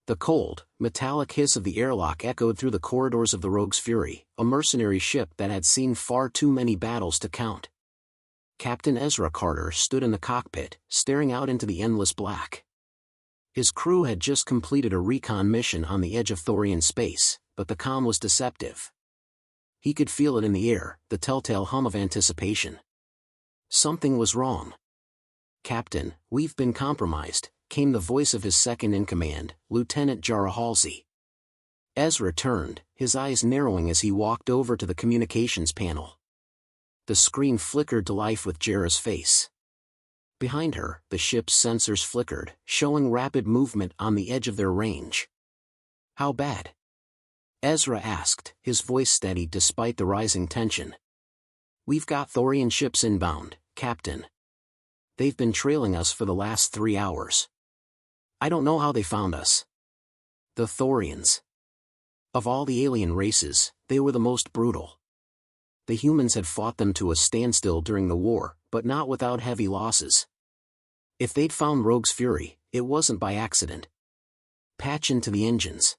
The cold, metallic hiss of the airlock echoed through the corridors of the Rogue's Fury, a mercenary ship that had seen far too many battles to count. Captain Ezra Carter stood in the cockpit, staring out into the endless black. His crew had just completed a recon mission on the edge of Thorian space, but the comm was deceptive. He could feel it in the air, the telltale hum of anticipation. Something was wrong. "Captain, we've been compromised," came the voice of his second-in-command, Lieutenant Jara Halsey. Ezra turned, his eyes narrowing as he walked over to the communications panel. The screen flickered to life with Jara's face. Behind her, the ship's sensors flickered, showing rapid movement on the edge of their range. "How bad?" Ezra asked, his voice steady despite the rising tension. "We've got Thorian ships inbound, Captain. They've been trailing us for the last 3 hours. I don't know how they found us." The Thorians. Of all the alien races, they were the most brutal. The humans had fought them to a standstill during the war, but not without heavy losses. If they'd found Rogue's Fury, it wasn't by accident. "Patch into the engines."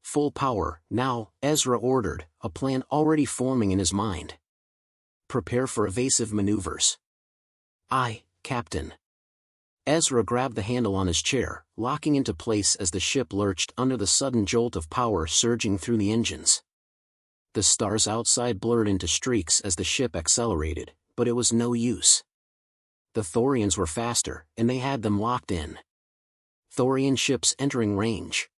"Full power, now," Ezra ordered, a plan already forming in his mind. "Prepare for evasive maneuvers." "Aye, Captain." Ezra grabbed the handle on his chair, locking into place as the ship lurched under the sudden jolt of power surging through the engines. The stars outside blurred into streaks as the ship accelerated, but it was no use. The Thorians were faster, and they had them locked in. "Thorian ships entering range."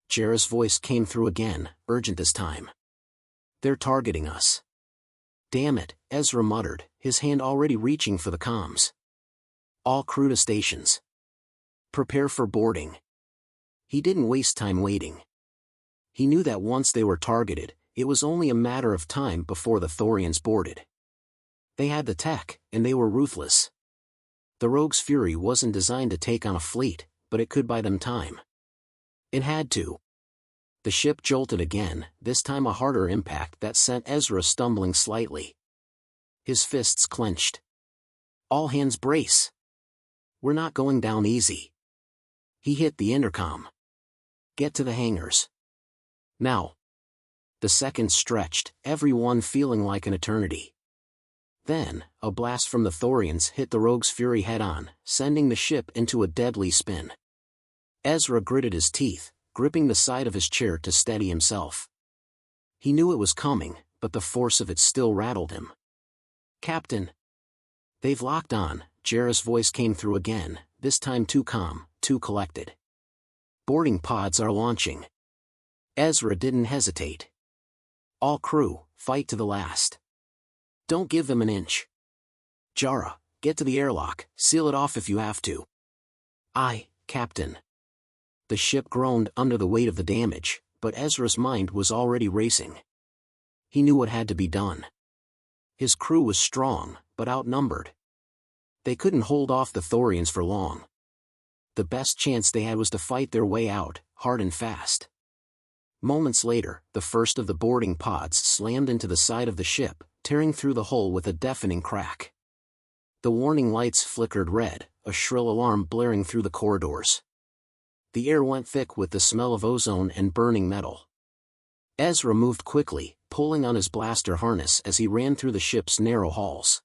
Jara's voice came through again, urgent this time. "They're targeting us." "Damn it," Ezra muttered, his hand already reaching for the comms. "All crew to stations. Prepare for boarding." He didn't waste time waiting. He knew that once they were targeted, it was only a matter of time before the Thorians boarded. They had the tech, and they were ruthless. The Rogue's Fury wasn't designed to take on a fleet, but it could buy them time. It had to. The ship jolted again, this time a harder impact that sent Ezra stumbling slightly. His fists clenched. "All hands brace. We're not going down easy." He hit the intercom. "Get to the hangars. Now." The seconds stretched, everyone feeling like an eternity. Then, a blast from the Thorians hit the Rogue's Fury head-on, sending the ship into a deadly spin. Ezra gritted his teeth, gripping the side of his chair to steady himself. He knew it was coming, but the force of it still rattled him. "Captain." "They've locked on," Jara's voice came through again, this time too calm, too collected. "Boarding pods are launching." Ezra didn't hesitate. "All crew, fight to the last. Don't give them an inch. Jara, get to the airlock, seal it off if you have to." "Aye, Captain." The ship groaned under the weight of the damage, but Ezra's mind was already racing. He knew what had to be done. His crew was strong, but outnumbered. They couldn't hold off the Thorians for long. The best chance they had was to fight their way out, hard and fast. Moments later, the first of the boarding pods slammed into the side of the ship, tearing through the hull with a deafening crack. The warning lights flickered red, a shrill alarm blaring through the corridors. The air went thick with the smell of ozone and burning metal. Ezra moved quickly, pulling on his blaster harness as he ran through the ship's narrow halls.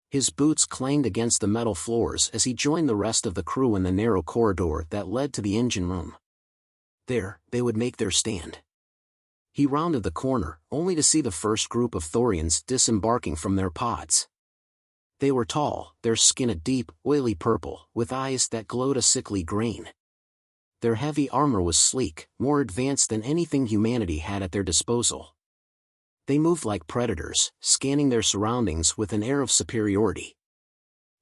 His boots clanged against the metal floors as he joined the rest of the crew in the narrow corridor that led to the engine room. There, they would make their stand. He rounded the corner, only to see the first group of Thorians disembarking from their pods. They were tall, their skin a deep, oily purple, with eyes that glowed a sickly green. Their heavy armor was sleek, more advanced than anything humanity had at their disposal. They moved like predators, scanning their surroundings with an air of superiority.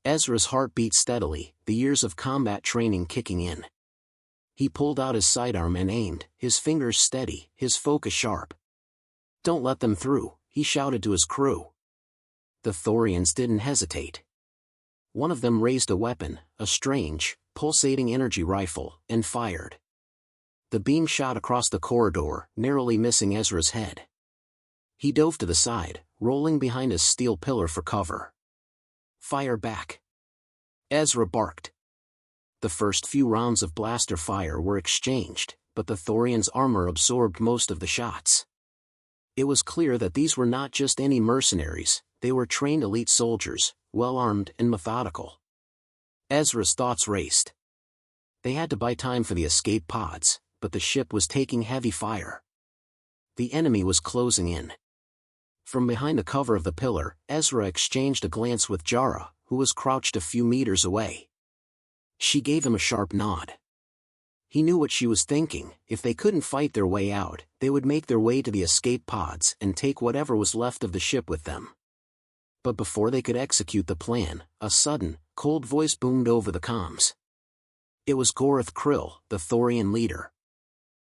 Ezra's heart beat steadily, the years of combat training kicking in. He pulled out his sidearm and aimed, his fingers steady, his focus sharp. "Don't let them through," he shouted to his crew. The Thorians didn't hesitate. One of them raised a weapon, a strange, pulsating energy rifle, and fired. The beam shot across the corridor, narrowly missing Ezra's head. He dove to the side, rolling behind a steel pillar for cover. "Fire back!" Ezra barked. The first few rounds of blaster fire were exchanged, but the Thorians' armor absorbed most of the shots. It was clear that these were not just any mercenaries, they were trained elite soldiers, well-armed and methodical. Ezra's thoughts raced. They had to buy time for the escape pods, but the ship was taking heavy fire. The enemy was closing in. From behind the cover of the pillar, Ezra exchanged a glance with Jara, who was crouched a few meters away. She gave him a sharp nod. He knew what she was thinking. If they couldn't fight their way out, they would make their way to the escape pods and take whatever was left of the ship with them. But before they could execute the plan, a sudden, cold voice boomed over the comms. It was Gorath Krill, the Thorian leader.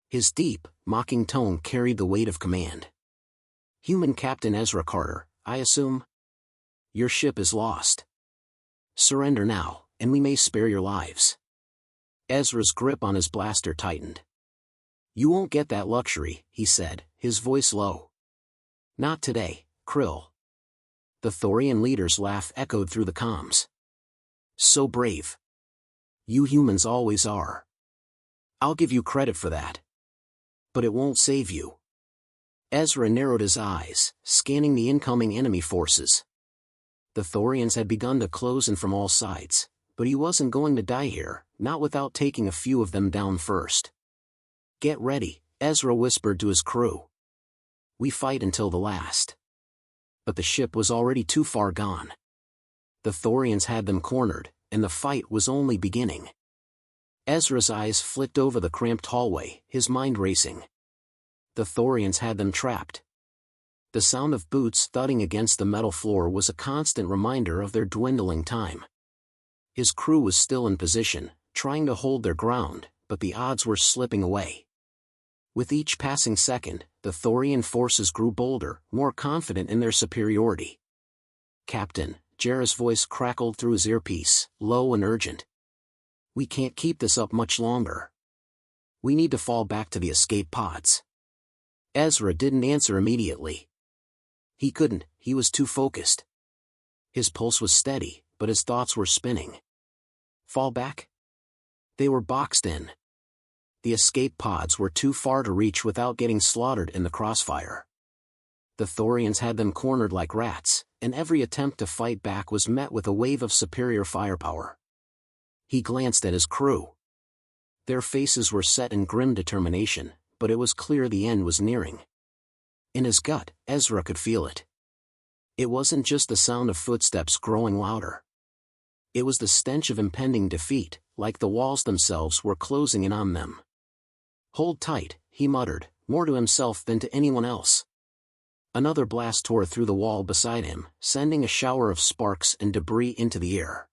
His deep, mocking tone carried the weight of command. "Human Captain Ezra Carter, I assume? Your ship is lost. Surrender now, and we may spare your lives." Ezra's grip on his blaster tightened. "You won't get that luxury," he said, his voice low. "Not today, Krill." The Thorian leader's laugh echoed through the comms. "So brave. You humans always are. I'll give you credit for that. But it won't save you." Ezra narrowed his eyes, scanning the incoming enemy forces. The Thorians had begun to close in from all sides, but he wasn't going to die here, not without taking a few of them down first. "Get ready," Ezra whispered to his crew. "We fight until the last." But the ship was already too far gone. The Thorians had them cornered, and the fight was only beginning. Ezra's eyes flicked over the cramped hallway, his mind racing. The Thorians had them trapped. The sound of boots thudding against the metal floor was a constant reminder of their dwindling time. His crew was still in position, trying to hold their ground, but the odds were slipping away. With each passing second, the Thorian forces grew bolder, more confident in their superiority. "Captain," Jara's voice crackled through his earpiece, low and urgent. "We can't keep this up much longer. We need to fall back to the escape pods." Ezra didn't answer immediately. He couldn't, he was too focused. His pulse was steady, but his thoughts were spinning. Fall back? They were boxed in. The escape pods were too far to reach without getting slaughtered in the crossfire. The Thorians had them cornered like rats, and every attempt to fight back was met with a wave of superior firepower. He glanced at his crew. Their faces were set in grim determination, but it was clear the end was nearing. In his gut, Ezra could feel it. It wasn't just the sound of footsteps growing louder. It was the stench of impending defeat, like the walls themselves were closing in on them. "Hold tight," he muttered, more to himself than to anyone else. Another blast tore through the wall beside him, sending a shower of sparks and debris into the air.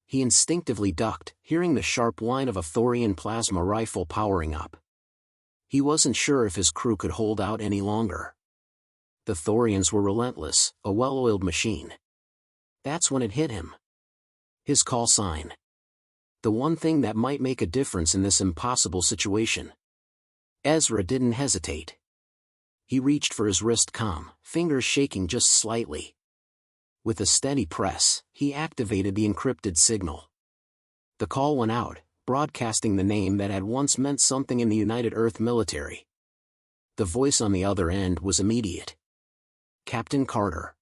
He instinctively ducked, hearing the sharp whine of a Thorian plasma rifle powering up. He wasn't sure if his crew could hold out any longer. The Thorians were relentless, a well-oiled machine. That's when it hit him. His call sign. The one thing that might make a difference in this impossible situation. Ezra didn't hesitate. He reached for his wrist comm, fingers shaking just slightly. With a steady press, he activated the encrypted signal. The call went out, broadcasting the name that had once meant something in the United Earth military. The voice on the other end was immediate. "Captain Carter."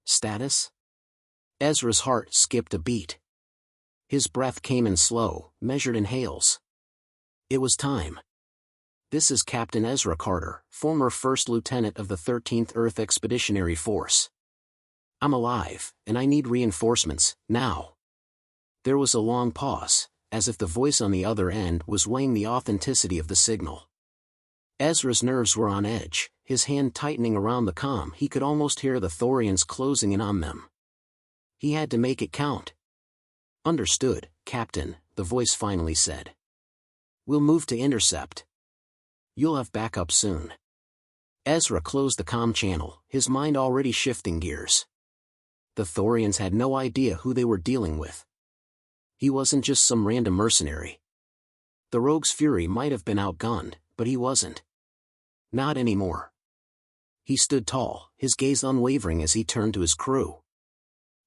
"Status?" Ezra's heart skipped a beat. His breath came in slow, measured inhales. It was time. "This is Captain Ezra Carter, former First Lieutenant of the 13th Earth Expeditionary Force. I'm alive, and I need reinforcements, now." There was a long pause, as if the voice on the other end was weighing the authenticity of the signal. Ezra's nerves were on edge, his hand tightening around the comm. He could almost hear the Thorians closing in on them. He had to make it count. "Understood, Captain," the voice finally said. "We'll move to intercept. You'll have backup soon." Ezra closed the comm channel, his mind already shifting gears. The Thorians had no idea who they were dealing with. He wasn't just some random mercenary. The Rogue's Fury might have been outgunned, but he wasn't. Not anymore. He stood tall, his gaze unwavering as he turned to his crew.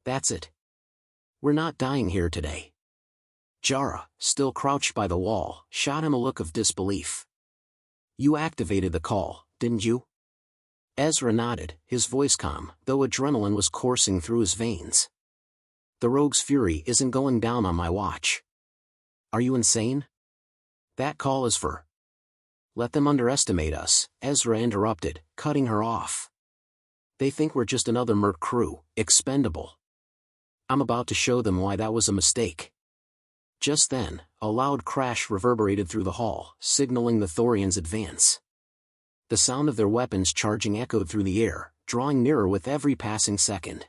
"That's it. We're not dying here today. Jara, still crouched by the wall, shot him a look of disbelief. "You activated the call, didn't you?" Ezra nodded, his voice calm, though adrenaline was coursing through his veins. "The rogue's fury isn't going down on my watch. Are you insane? That call is for—" "Let them underestimate us," Ezra interrupted, cutting her off. "They think we're just another merc crew, expendable. I'm about to show them why that was a mistake." Just then, a loud crash reverberated through the hall, signaling the Thorians' advance. The sound of their weapons charging echoed through the air, drawing nearer with every passing second.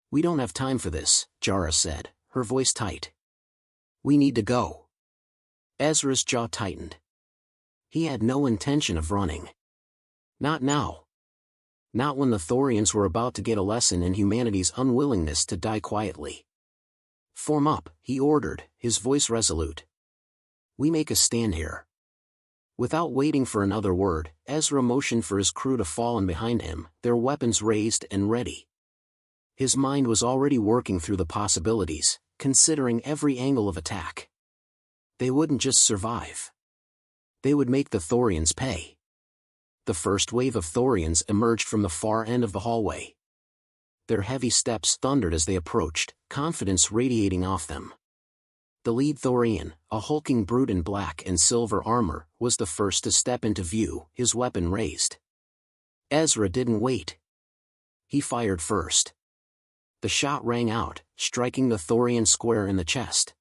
"We don't have time for this," Jara said, her voice tight. "We need to go." Ezra's jaw tightened. He had no intention of running. Not now. Not when the Thorians were about to get a lesson in humanity's unwillingness to die quietly. "Form up," he ordered, his voice resolute. "We make a stand here." Without waiting for another word, Ezra motioned for his crew to fall in behind him, their weapons raised and ready. His mind was already working through the possibilities, considering every angle of attack. They wouldn't just survive. They would make the Thorians pay. The first wave of Thorians emerged from the far end of the hallway. Their heavy steps thundered as they approached, confidence radiating off them. The lead Thorian, a hulking brute in black and silver armor, was the first to step into view, his weapon raised. Ezra didn't wait. He fired first. The shot rang out, striking the Thorian square in the chest.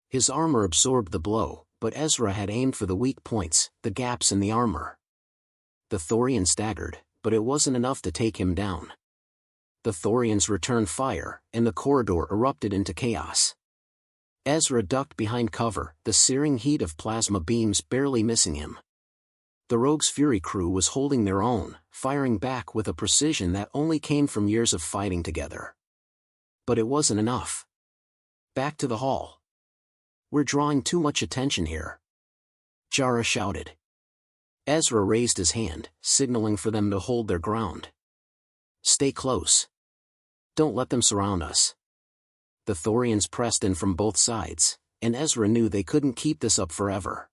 His armor absorbed the blow, but Ezra had aimed for the weak points, the gaps in the armor. The Thorian staggered, but it wasn't enough to take him down. The Thorians returned fire, and the corridor erupted into chaos. Ezra ducked behind cover, the searing heat of plasma beams barely missing him. The Rogue's Fury crew was holding their own, firing back with a precision that only came from years of fighting together. But it wasn't enough. "Back to the hall. We're drawing too much attention here," Jara shouted. Ezra raised his hand, signaling for them to hold their ground. "Stay close. Don't let them surround us." The Thorians pressed in from both sides, and Ezra knew they couldn't keep this up forever.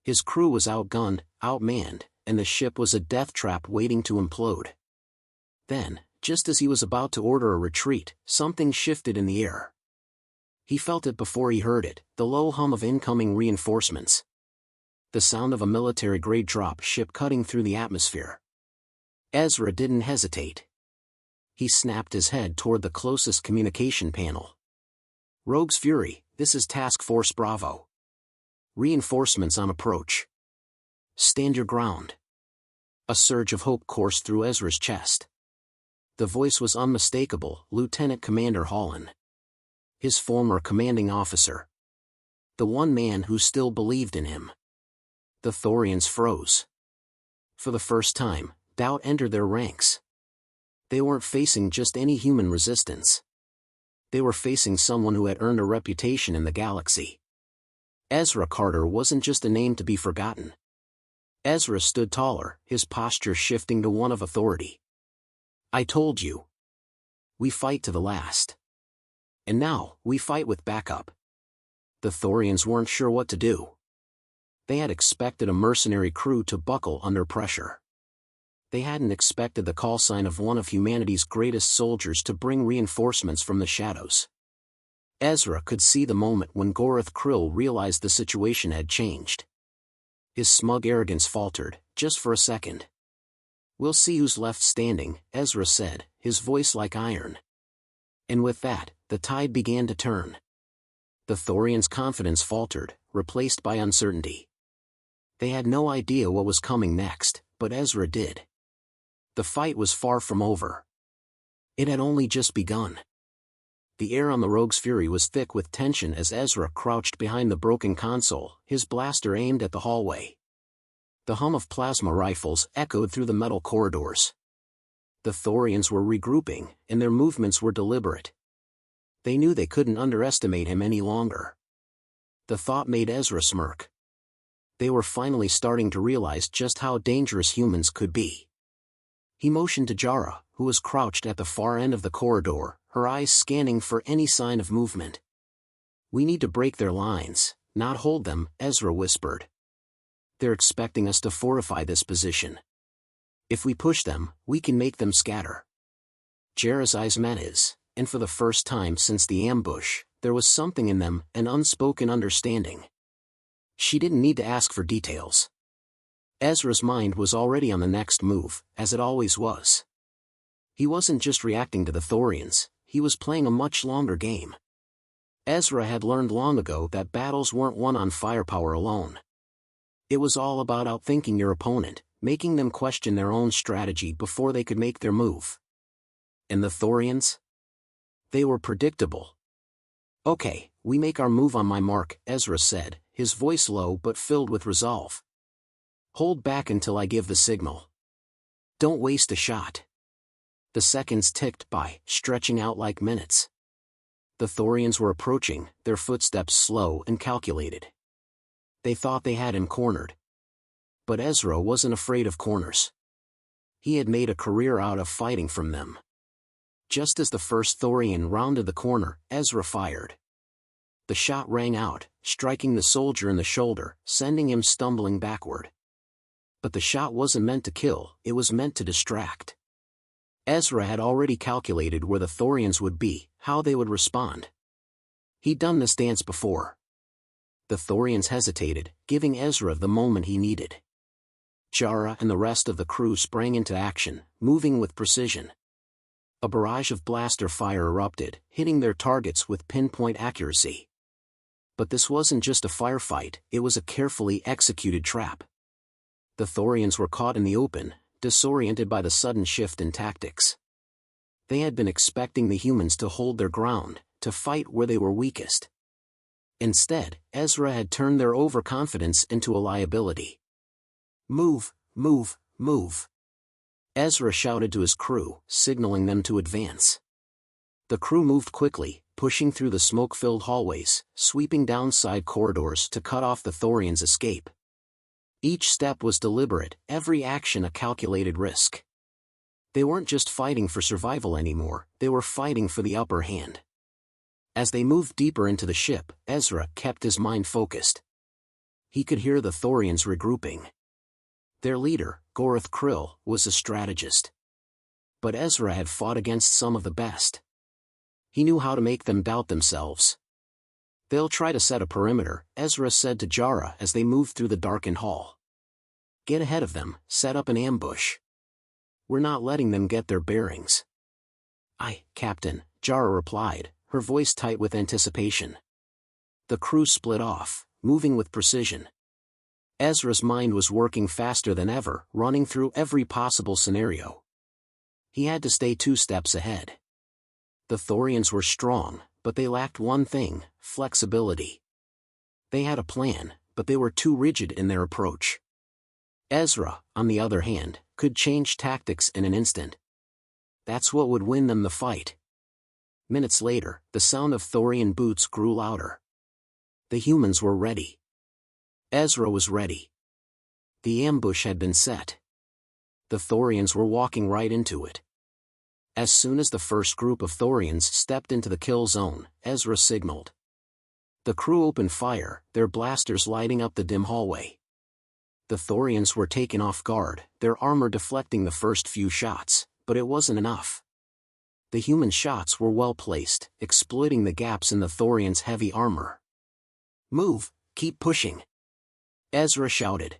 His crew was outgunned, outmanned, and the ship was a death trap waiting to implode. Then, just as he was about to order a retreat, something shifted in the air. He felt it before he heard it, the low hum of incoming reinforcements. The sound of a military-grade drop ship cutting through the atmosphere. Ezra didn't hesitate. He snapped his head toward the closest communication panel. "Rogue's Fury, this is Task Force Bravo. Reinforcements on approach. Stand your ground." A surge of hope coursed through Ezra's chest. The voice was unmistakable, Lieutenant Commander Holland. His former commanding officer. The one man who still believed in him. The Thorians froze. For the first time, doubt entered their ranks. They weren't facing just any human resistance. They were facing someone who had earned a reputation in the galaxy. Ezra Carter wasn't just a name to be forgotten. Ezra stood taller, his posture shifting to one of authority. "I told you. We fight to the last. And now, we fight with backup." The Thorians weren't sure what to do. They had expected a mercenary crew to buckle under pressure. They hadn't expected the call sign of one of humanity's greatest soldiers to bring reinforcements from the shadows. Ezra could see the moment when Gorath Krill realized the situation had changed. His smug arrogance faltered, just for a second. "We'll see who's left standing," Ezra said, his voice like iron. And with that, the tide began to turn. The Thorians' confidence faltered, replaced by uncertainty. They had no idea what was coming next, but Ezra did. The fight was far from over. It had only just begun. The air on the Rogue's Fury was thick with tension as Ezra crouched behind the broken console, his blaster aimed at the hallway. The hum of plasma rifles echoed through the metal corridors. The Thorians were regrouping, and their movements were deliberate. They knew they couldn't underestimate him any longer. The thought made Ezra smirk. They were finally starting to realize just how dangerous humans could be. He motioned to Jara, who was crouched at the far end of the corridor, her eyes scanning for any sign of movement. We need to break their lines, not hold them, Ezra whispered. They're expecting us to fortify this position. If we push them, we can make them scatter. Jera's eyes met his, and for the first time since the ambush, there was something in them, an unspoken understanding. She didn't need to ask for details. Ezra's mind was already on the next move, as it always was. He wasn't just reacting to the Thorians, he was playing a much longer game. Ezra had learned long ago that battles weren't won on firepower alone. It was all about outthinking your opponent, making them question their own strategy before they could make their move. And the Thorians? They were predictable. Okay, we make our move on my mark, Ezra said, his voice low but filled with resolve. Hold back until I give the signal. Don't waste a shot. The seconds ticked by, stretching out like minutes. The Thorians were approaching, their footsteps slow and calculated. They thought they had him cornered. But Ezra wasn't afraid of corners. He had made a career out of fighting from them. Just as the first Thorian rounded the corner, Ezra fired. The shot rang out, striking the soldier in the shoulder, sending him stumbling backward. But the shot wasn't meant to kill, it was meant to distract. Ezra had already calculated where the Thorians would be, how they would respond. He'd done this dance before. The Thorians hesitated, giving Ezra the moment he needed. Jara and the rest of the crew sprang into action, moving with precision. A barrage of blaster fire erupted, hitting their targets with pinpoint accuracy. But this wasn't just a firefight, it was a carefully executed trap. The Thorians were caught in the open, disoriented by the sudden shift in tactics. They had been expecting the humans to hold their ground, to fight where they were weakest. Instead, Ezra had turned their overconfidence into a liability. Move, move, move. Ezra shouted to his crew, signaling them to advance. The crew moved quickly, pushing through the smoke-filled hallways, sweeping down side corridors to cut off the Thorians' escape. Each step was deliberate, every action a calculated risk. They weren't just fighting for survival anymore, they were fighting for the upper hand. As they moved deeper into the ship, Ezra kept his mind focused. He could hear the Thorians regrouping. Their leader, Gorath Krill, was a strategist. But Ezra had fought against some of the best. He knew how to make them doubt themselves. They'll try to set a perimeter, Ezra said to Jara as they moved through the darkened hall. Get ahead of them, set up an ambush. We're not letting them get their bearings. Aye, Captain, Jara replied, her voice tight with anticipation. The crew split off, moving with precision. Ezra's mind was working faster than ever, running through every possible scenario. He had to stay 2 steps ahead. The Thorians were strong, but they lacked one thing, flexibility. They had a plan, but they were too rigid in their approach. Ezra, on the other hand, could change tactics in an instant. That's what would win them the fight. Minutes later, the sound of Thorian boots grew louder. The humans were ready. Ezra was ready. The ambush had been set. The Thorians were walking right into it. As soon as the first group of Thorians stepped into the kill zone, Ezra signaled. The crew opened fire, their blasters lighting up the dim hallway. The Thorians were taken off guard, their armor deflecting the first few shots, but it wasn't enough. The human shots were well placed, exploiting the gaps in the Thorians' heavy armor. Move, keep pushing. Ezra shouted.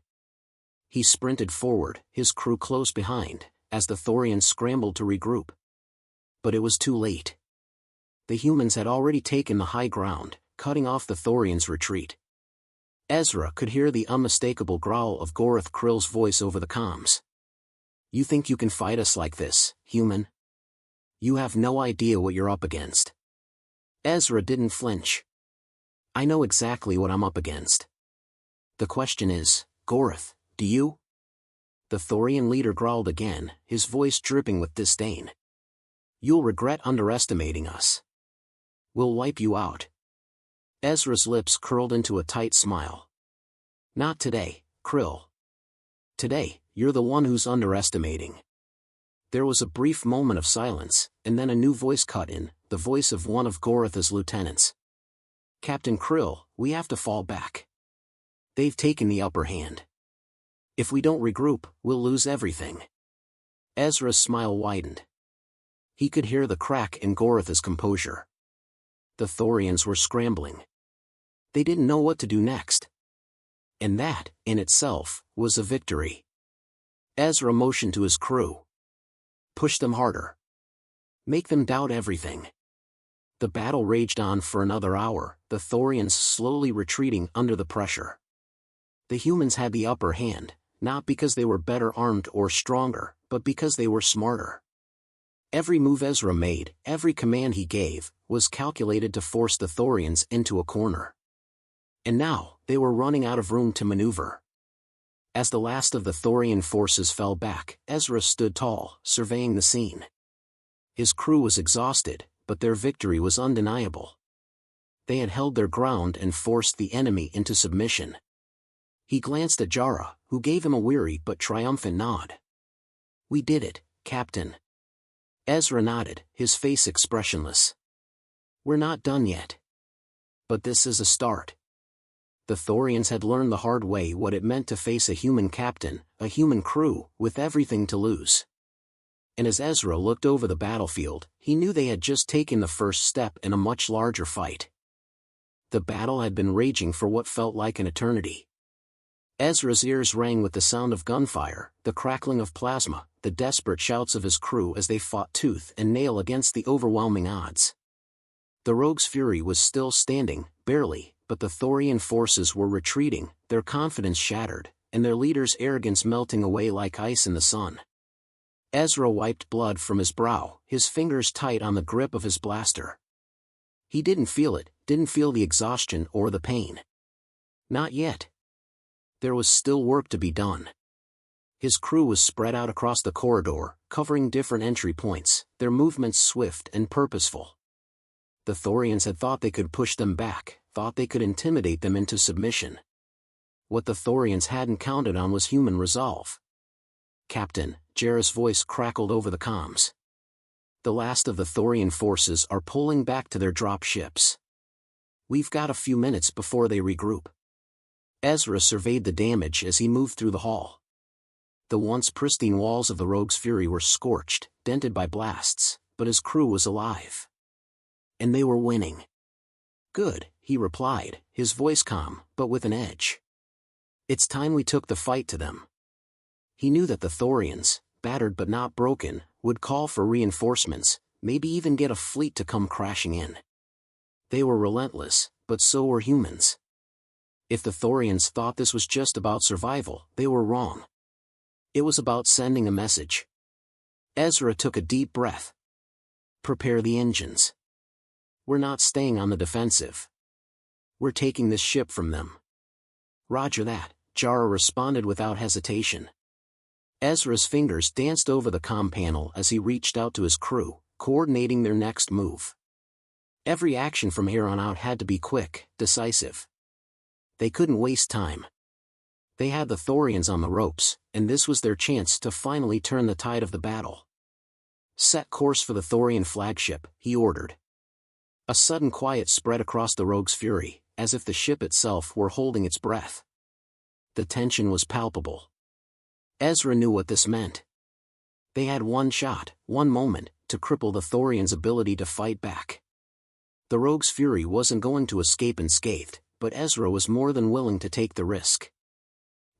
He sprinted forward, his crew close behind, as the Thorians scrambled to regroup. But it was too late. The humans had already taken the high ground, cutting off the Thorians' retreat. Ezra could hear the unmistakable growl of Gorath Krill's voice over the comms. You think you can fight us like this, human? You have no idea what you're up against. Ezra didn't flinch. I know exactly what I'm up against. The question is, Gorath, do you? The Thorian leader growled again, his voice dripping with disdain. You'll regret underestimating us. We'll wipe you out. Ezra's lips curled into a tight smile. Not today, Krill. Today, you're the one who's underestimating. There was a brief moment of silence, and then a new voice cut in, the voice of one of Gorath's lieutenants. "Captain Krill, we have to fall back. They've taken the upper hand. If we don't regroup, we'll lose everything." Ezra's smile widened. He could hear the crack in Goratha's composure. The Thorians were scrambling. They didn't know what to do next. And that, in itself, was a victory. Ezra motioned to his crew. "Push them harder. Make them doubt everything." The battle raged on for another hour, the Thorians slowly retreating under the pressure. The humans had the upper hand, not because they were better armed or stronger, but because they were smarter. Every move Ezra made, every command he gave, was calculated to force the Thorians into a corner. And now, they were running out of room to maneuver. As the last of the Thorian forces fell back, Ezra stood tall, surveying the scene. His crew was exhausted, but their victory was undeniable. They had held their ground and forced the enemy into submission. He glanced at Jara, who gave him a weary but triumphant nod. "We did it, Captain." Ezra nodded, his face expressionless. "We're not done yet. But this is a start." The Thorians had learned the hard way what it meant to face a human captain, a human crew, with everything to lose. And as Ezra looked over the battlefield, he knew they had just taken the first step in a much larger fight. The battle had been raging for what felt like an eternity. Ezra's ears rang with the sound of gunfire, the crackling of plasma, the desperate shouts of his crew as they fought tooth and nail against the overwhelming odds. The Rogue's fury was still standing, barely, but the Thorian forces were retreating, their confidence shattered, and their leader's arrogance melting away like ice in the sun. Ezra wiped blood from his brow, his fingers tight on the grip of his blaster. He didn't feel it, didn't feel the exhaustion or the pain. Not yet. There was still work to be done. His crew was spread out across the corridor, covering different entry points, their movements swift and purposeful. The Thorians had thought they could push them back, thought they could intimidate them into submission. What the Thorians hadn't counted on was human resolve. "Captain," Jara's voice crackled over the comms. "The last of the Thorian forces are pulling back to their drop ships. We've got a few minutes before they regroup." Ezra surveyed the damage as he moved through the hall. The once pristine walls of the Rogue's Fury were scorched, dented by blasts, but his crew was alive. And they were winning. "Good," he replied, his voice calm, but with an edge. "It's time we took the fight to them." He knew that the Thorians, battered but not broken, would call for reinforcements, maybe even get a fleet to come crashing in. They were relentless, but so were humans. If the Thorians thought this was just about survival, they were wrong. It was about sending a message. Ezra took a deep breath. "Prepare the engines. We're not staying on the defensive. We're taking this ship from them." "Roger that," Jara responded without hesitation. Ezra's fingers danced over the comm panel as he reached out to his crew, coordinating their next move. Every action from here on out had to be quick, decisive. They couldn't waste time. They had the Thorians on the ropes, and this was their chance to finally turn the tide of the battle. "Set course for the Thorian flagship," he ordered. A sudden quiet spread across the Rogue's Fury, as if the ship itself were holding its breath. The tension was palpable. Ezra knew what this meant. They had one shot, one moment, to cripple the Thorians' ability to fight back. The Rogue's Fury wasn't going to escape unscathed, but Ezra was more than willing to take the risk.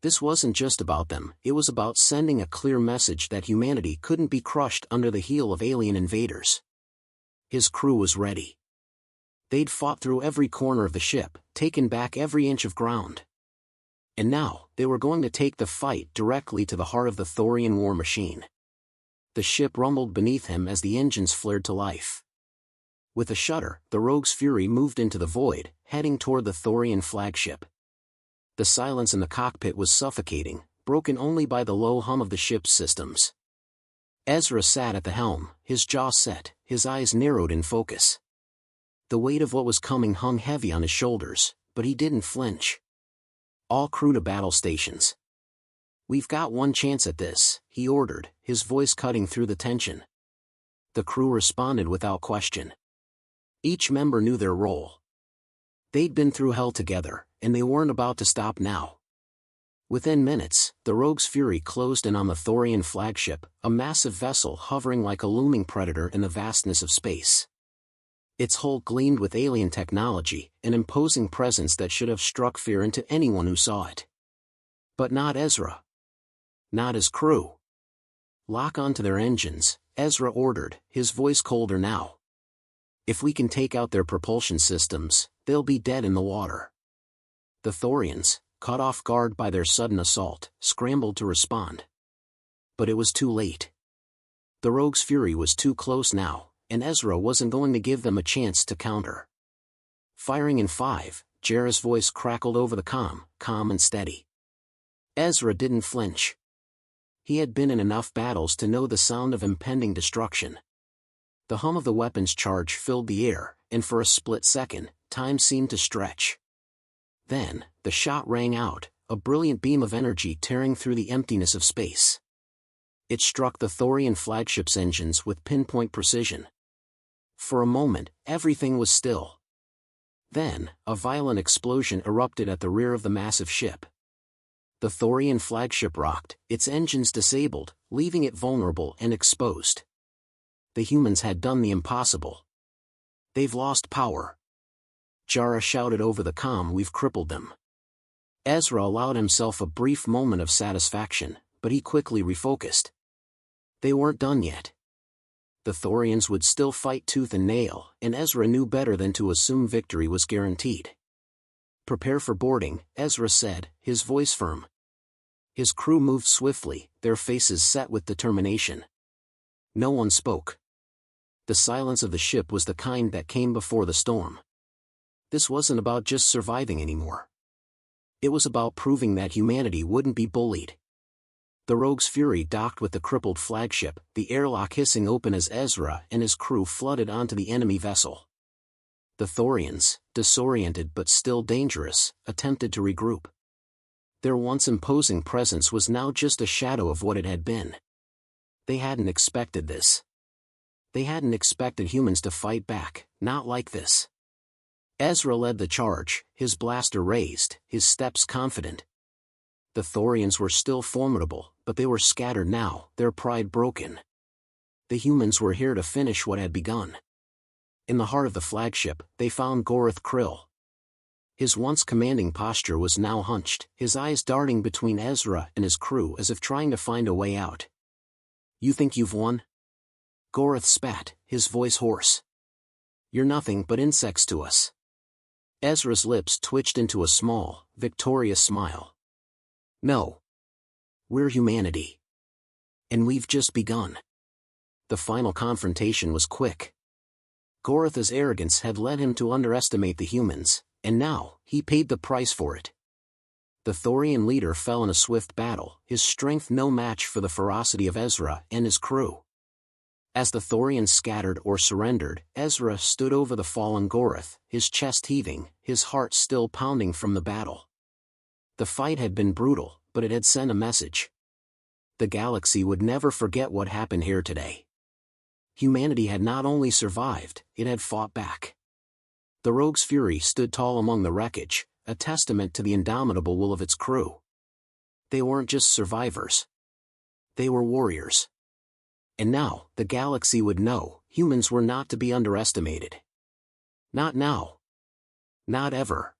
This wasn't just about them, it was about sending a clear message that humanity couldn't be crushed under the heel of alien invaders. His crew was ready. They'd fought through every corner of the ship, taken back every inch of ground. And now, they were going to take the fight directly to the heart of the Thorian war machine. The ship rumbled beneath him as the engines flared to life. With a shudder, the Rogue's Fury moved into the void, heading toward the Thorian flagship. The silence in the cockpit was suffocating, broken only by the low hum of the ship's systems. Ezra sat at the helm, his jaw set, his eyes narrowed in focus. The weight of what was coming hung heavy on his shoulders, but he didn't flinch. "All crew to battle stations. We've got one chance at this," he ordered, his voice cutting through the tension. The crew responded without question. Each member knew their role. They'd been through hell together, and they weren't about to stop now. Within minutes, the Rogue's fury closed in on the Thorian flagship, a massive vessel hovering like a looming predator in the vastness of space. Its hull gleamed with alien technology, an imposing presence that should have struck fear into anyone who saw it. But not Ezra. Not his crew. Lock onto their engines, Ezra ordered, his voice colder now. If we can take out their propulsion systems, they'll be dead in the water. The Thorians, caught off guard by their sudden assault, scrambled to respond. But it was too late. The Rogue's fury was too close now, and Ezra wasn't going to give them a chance to counter. Firing in 5, Jarrah's voice crackled over the comm, calm and steady. Ezra didn't flinch. He had been in enough battles to know the sound of impending destruction. The hum of the weapon's charge filled the air, and for a split second, time seemed to stretch. Then, the shot rang out, a brilliant beam of energy tearing through the emptiness of space. It struck the Thorian flagship's engines with pinpoint precision. For a moment, everything was still. Then, a violent explosion erupted at the rear of the massive ship. The Thorian flagship rocked, its engines disabled, leaving it vulnerable and exposed. The humans had done the impossible. They've lost power. Jarrah shouted over the comm, we've crippled them. Ezra allowed himself a brief moment of satisfaction, but he quickly refocused. They weren't done yet. The Thorians would still fight tooth and nail, and Ezra knew better than to assume victory was guaranteed. Prepare for boarding, Ezra said, his voice firm. His crew moved swiftly, their faces set with determination. No one spoke. The silence of the ship was the kind that came before the storm. This wasn't about just surviving anymore. It was about proving that humanity wouldn't be bullied. The Rogue's fury docked with the crippled flagship, the airlock hissing open as Ezra and his crew flooded onto the enemy vessel. The Thorians, disoriented but still dangerous, attempted to regroup. Their once imposing presence was now just a shadow of what it had been. They hadn't expected this. They hadn't expected humans to fight back, not like this. Ezra led the charge, his blaster raised, his steps confident. The Thorians were still formidable, but they were scattered now, their pride broken. The humans were here to finish what had begun. In the heart of the flagship, they found Goreth Krill. His once commanding posture was now hunched, his eyes darting between Ezra and his crew as if trying to find a way out. You think you've won? Goreth spat, his voice hoarse. You're nothing but insects to us. Ezra's lips twitched into a small, victorious smile. No. We're humanity. And we've just begun. The final confrontation was quick. Goreth's arrogance had led him to underestimate the humans, and now, he paid the price for it. The Thorian leader fell in a swift battle, his strength no match for the ferocity of Ezra and his crew. As the Thorians scattered or surrendered, Ezra stood over the fallen Goreth, his chest heaving, his heart still pounding from the battle. The fight had been brutal, but it had sent a message. The galaxy would never forget what happened here today. Humanity had not only survived, it had fought back. The Rogue's fury stood tall among the wreckage, a testament to the indomitable will of its crew. They weren't just survivors. They were warriors. And now, the galaxy would know, humans were not to be underestimated. Not now. Not ever.